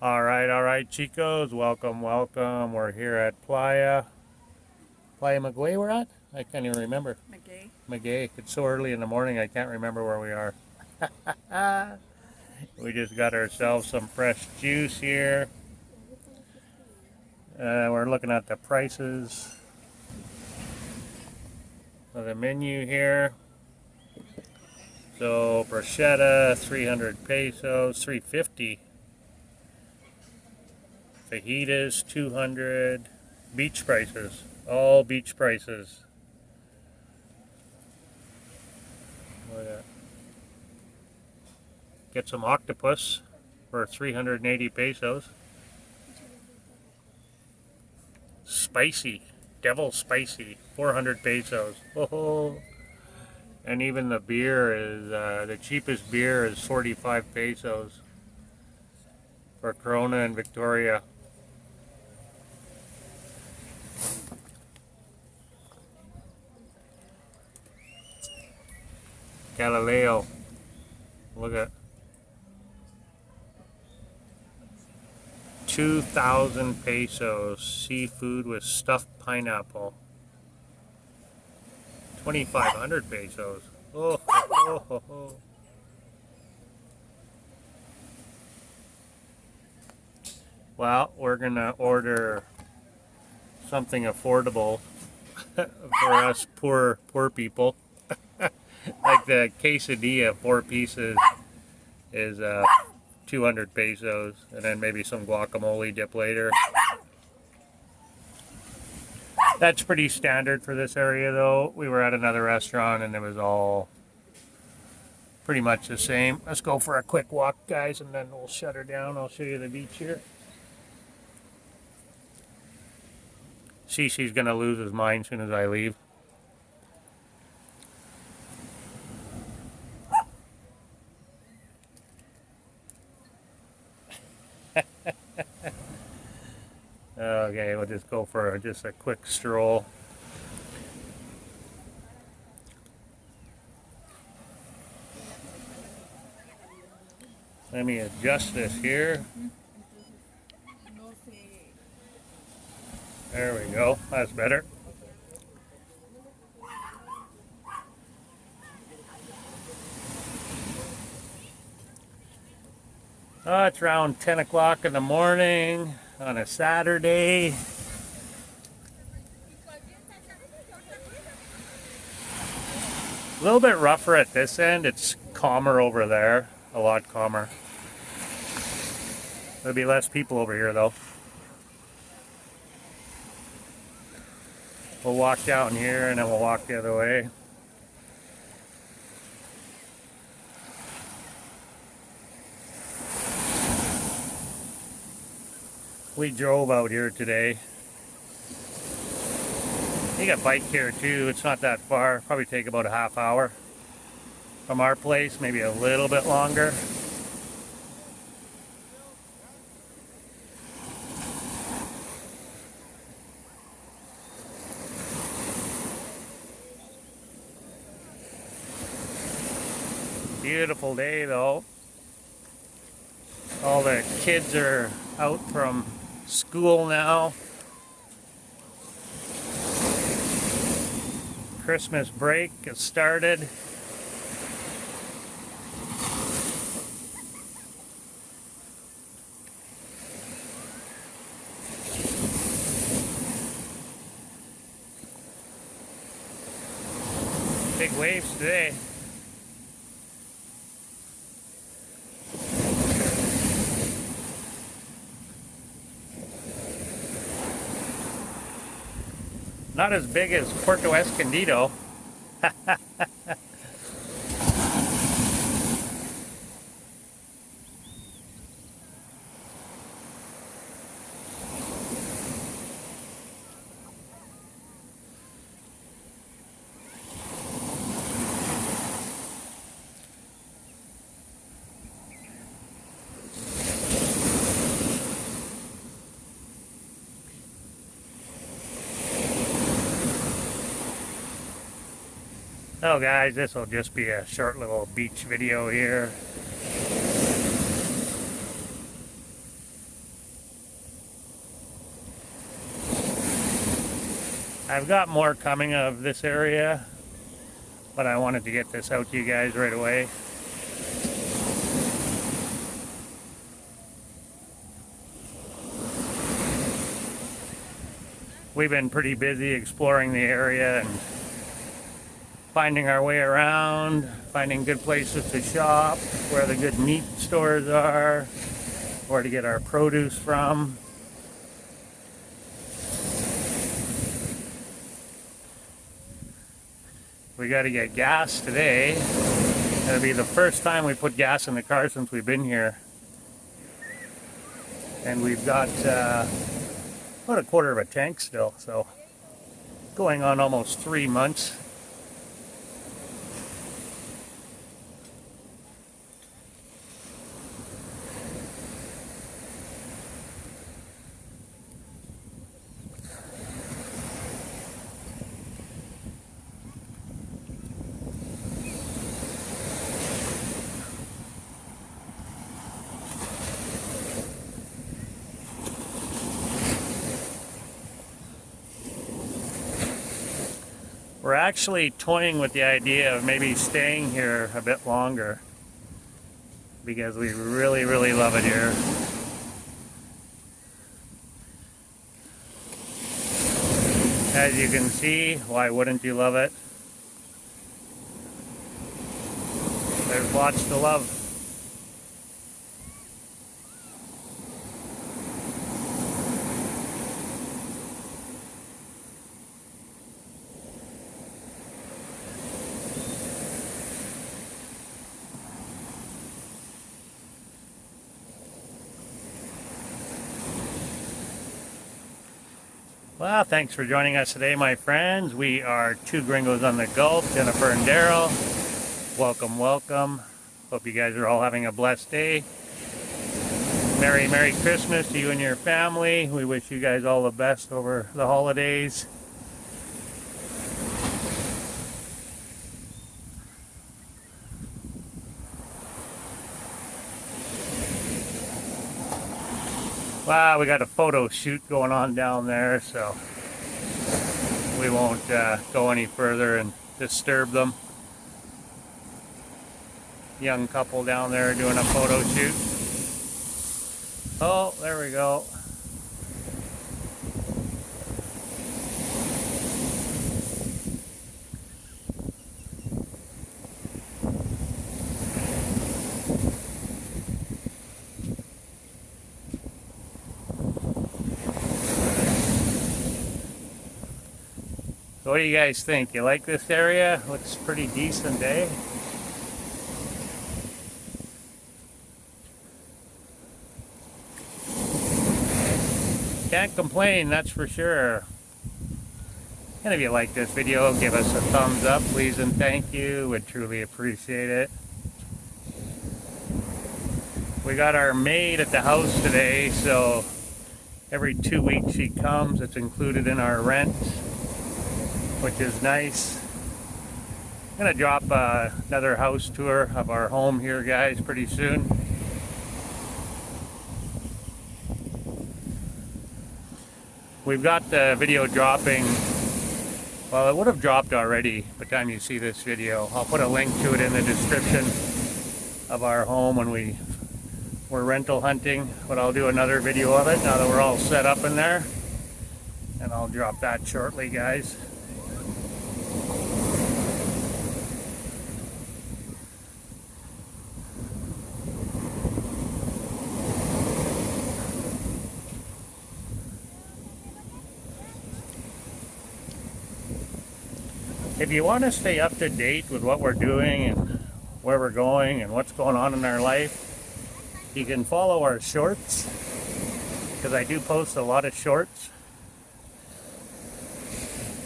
All right, chicos. Welcome, welcome. We're here at Playa Maguey we're at? I can't even remember. Maguey. Maguey. It's so early in the morning, I can't remember where we are. We just got ourselves some fresh juice here. We're looking at the prices of the menu here. So, bruschetta, 300 pesos, 350. Fajitas, 200. Beach prices. All beach prices. Get some octopus for 380 pesos. Spicy. Devil spicy. 400 pesos. Oh. And even the beer is, the cheapest beer is 45 pesos for Corona and Victoria. Galileo. Look at 2,000 pesos. Seafood with stuffed pineapple. 2,500 pesos. Oh, oh, oh, oh. Well, we're gonna order something affordable for us poor people. Like the quesadilla, 4 pieces is 200 pesos, and then maybe some guacamole dip later. That's pretty standard for this area, though. We were at another restaurant and it was all pretty much the same. Let's go for a quick walk, guys, and then we'll shut her down. I'll show you the beach here. She's gonna lose his mind as soon as I leave. Okay, we'll just go for just a quick stroll. Let me adjust this here. There we go. That's better. It's around 10 o'clock in the morning on a Saturday. A little bit rougher at this end. It's calmer over there. A lot calmer. There'll be less people over here, though. We'll walk down here and then we'll walk the other way. We drove out here today. You got a bike here too. It's not that far. Probably take about a half hour from our place, maybe a little bit longer. Beautiful day though. All the kids are out from school now. Christmas break has started. Big waves today. Not as big as Puerto Escondido. Oh guys, this will just be a short little beach video here. I've got more coming of this area, but I wanted to get this out to you guys right away. We've been pretty busy exploring the area and finding our way around, finding good places to shop, where the good meat stores are, where to get our produce from. We got to get gas today. It'll be the first time we put gas in the car since we've been here. And we've got about a quarter of a tank still, so going on almost 3 months. We're actually toying with the idea of maybe staying here a bit longer because we really, really love it here. As you can see, why wouldn't you love it? There's lots to love. Well, thanks for joining us today, my friends. We are two gringos on the Gulf, Jennifer and Daryl. Welcome, welcome. Hope you guys are all having a blessed day. Merry, Merry Christmas to you and your family. We wish you guys all the best over the holidays. Wow, we got a photo shoot going on down there, so we won't go any further and disturb them. Young couple down there doing a photo shoot. Oh, there we go. So what do you guys think? You like this area? Looks pretty decent, eh? Can't complain, that's for sure. And if you like this video, give us a thumbs up, please and thank you. Would truly appreciate it. We got our maid at the house today, so every 2 weeks she comes. It's included in our rent, which is nice. I'm gonna drop another house tour of our home here, guys, pretty soon. We've got the video dropping. Well, it would have dropped already by the time you see this video. I'll put a link to it in the description of our home when we're rental hunting, but I'll do another video of it now that we're all set up in there, and I'll drop that shortly, guys. If you want to stay up to date with what we're doing and where we're going and what's going on in our life, you can follow our shorts, because I do post a lot of shorts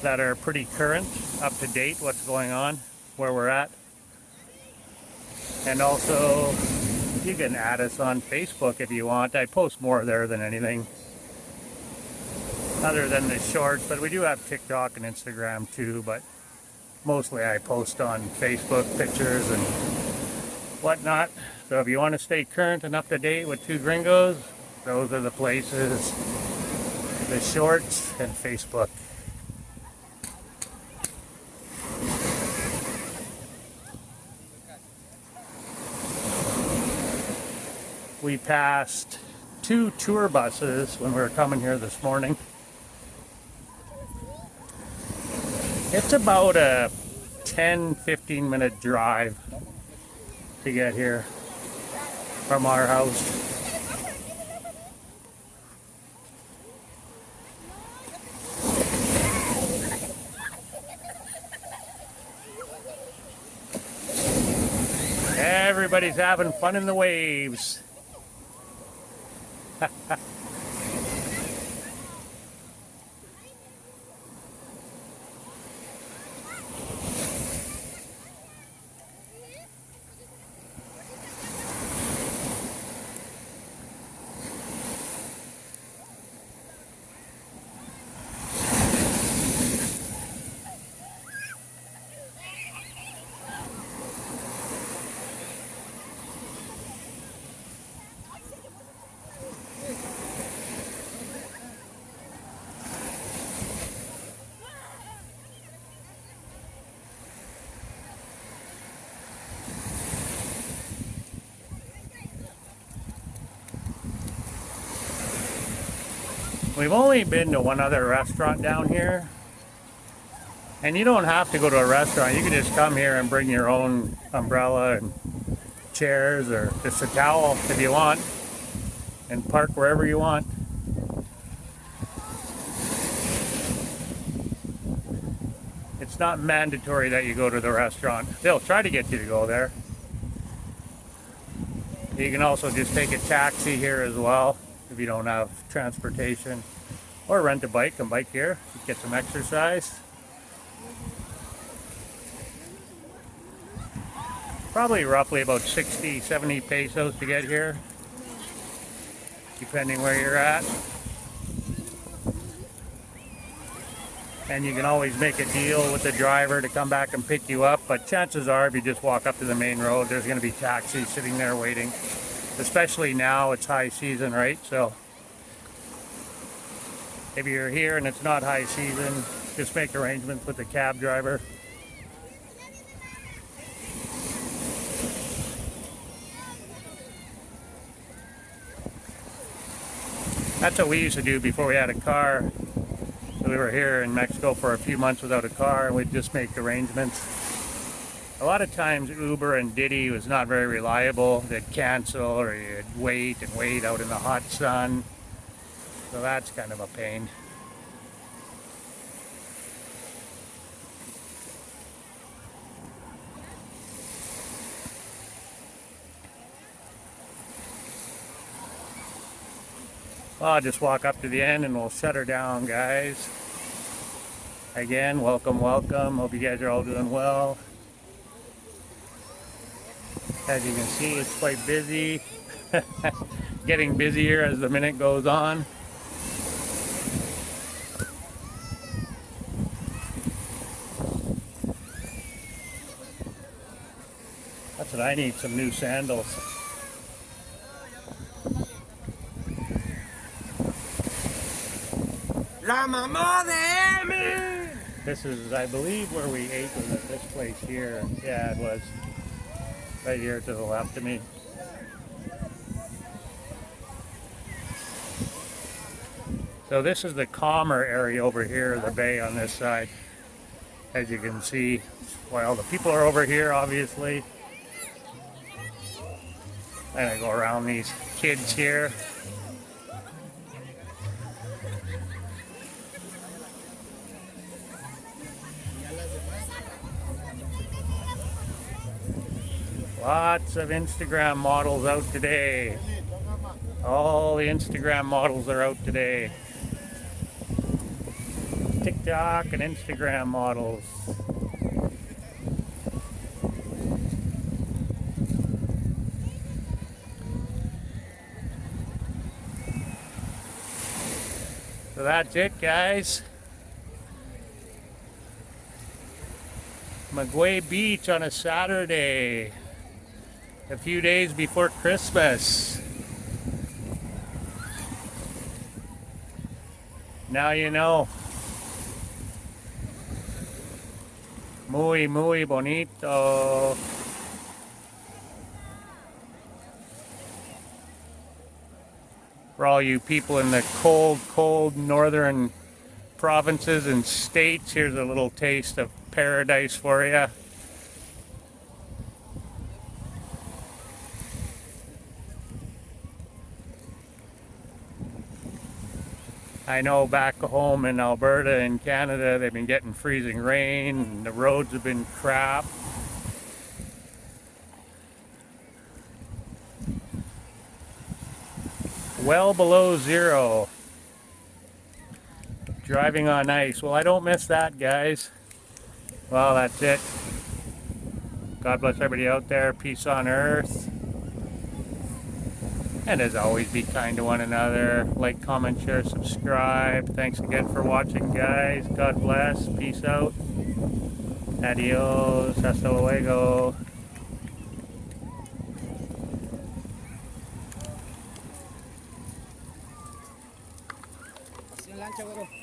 that are pretty current, up to date, what's going on, where we're at. And also, you can add us on Facebook if you want. I post more there than anything other than the shorts, but we do have TikTok and Instagram too, but mostly I post on Facebook pictures and whatnot. So if you want to stay current and up to date with Two Gringos, those are the places: the shorts and Facebook. We passed 2 tour buses when we were coming here this morning. It's about a 10-15 minute drive to get here from our house. Everybody's having fun in the waves. We've only been to one other restaurant down here. And you don't have to go to a restaurant. You can just come here and bring your own umbrella and chairs or just a towel if you want and park wherever you want. It's not mandatory that you go to the restaurant. They'll try to get you to go there. You can also just take a taxi here as well if you don't have transportation, or rent a bike and bike here, get some exercise. Probably roughly about 60-70 pesos to get here, depending where you're at. And you can always make a deal with the driver to come back and pick you up, but chances are if you just walk up to the main road, there's going to be taxis sitting there waiting. Especially now, it's high season, right? So if you're here and it's not high season, just make arrangements with the cab driver. That's what we used to do before we had a car. So we were here in Mexico for a few months without a car, and we'd just make arrangements. A lot of times Uber and Didi was not very reliable. They'd cancel, or you'd wait and wait out in the hot sun. So that's kind of a pain. Well, I'll just walk up to the end and we'll shut her down, guys. Again, welcome, welcome. Hope you guys are all doing well. As you can see, it's quite busy. Getting busier as the minute goes on. That's what I need, some new sandals. La mamá de Amy! This is, I believe, where we ate, was at this place here. Yeah, it was. Right here to the left of me. So this is the calmer area over here, the bay on this side. As you can see, well, the people are over here, obviously. And I go around these kids here. Lots of Instagram models out today. All the Instagram models are out today. TikTok and Instagram models. So that's it, guys. Maguey Beach on a Saturday. A few days before Christmas. Now you know. Muy, muy bonito. For all you people in the cold, cold northern provinces and states, here's a little taste of paradise for you. I know back home in Alberta and Canada, they've been getting freezing rain and the roads have been crap. Well below zero. Driving on ice. Well, I don't miss that, guys. Well, that's it. God bless everybody out there. Peace on earth. And as always, be kind to one another. Like, comment, share, subscribe. Thanks again for watching, guys. God bless. Peace out. Adios. Hasta luego. Así en lancha, güero.